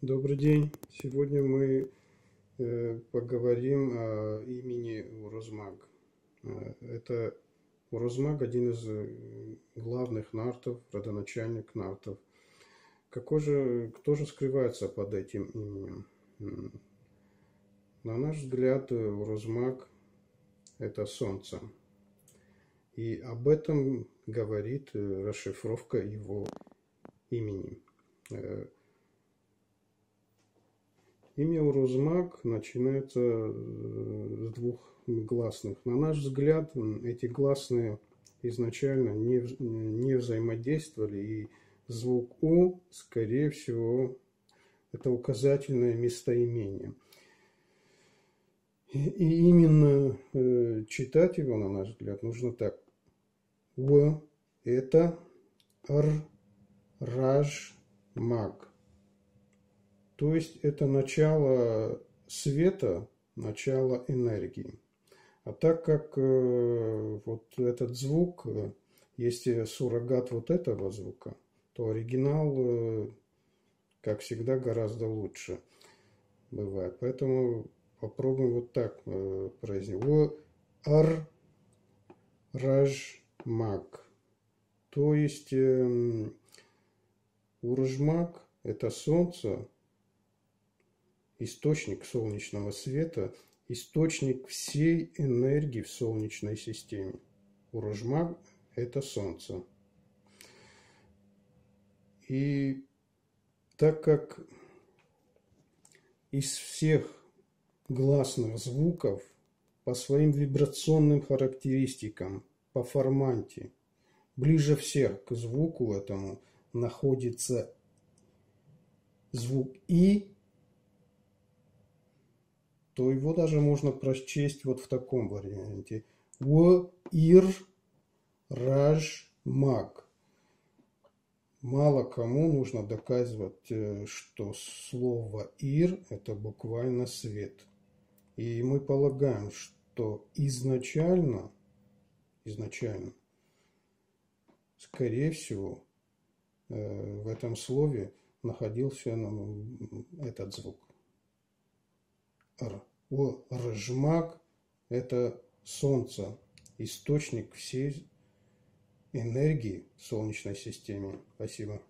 Добрый день. Сегодня мы поговорим о имени Урузмаг. Это Урузмаг один из главных нартов, родоначальник нартов. Кто же скрывается под этим именем? На наш взгляд, Урузмаг – это солнце. И об этом говорит расшифровка его имени. Имя Урузмаг начинается с двух гласных. На наш взгляд, эти гласные изначально не взаимодействовали, и звук У, скорее всего, это указательное местоимение. И именно читать его, на наш взгляд, нужно так. В – это Р, Раж, Маг. То есть это начало света, начало энергии. А так как вот этот звук есть суррогат вот этого звука, то оригинал, как всегда, гораздо лучше бывает. Поэтому попробуем вот так произнести. В ар раж маг. То есть Урузмаг – это солнце, источник солнечного света, источник всей энергии в Солнечной системе. Урузмаг – это солнце. И так как из всех гласных звуков по своим вибрационным характеристикам, по форманте, ближе всех к звуку этому находится звук И, то его даже можно прочесть вот в таком варианте. В ир раж маг. Мало кому нужно доказывать, что слово ир – это буквально свет. И мы полагаем, что изначально, скорее всего, в этом слове находился этот звук. Урузмаг – это солнце, источник всей энергии в Солнечной системе. Спасибо.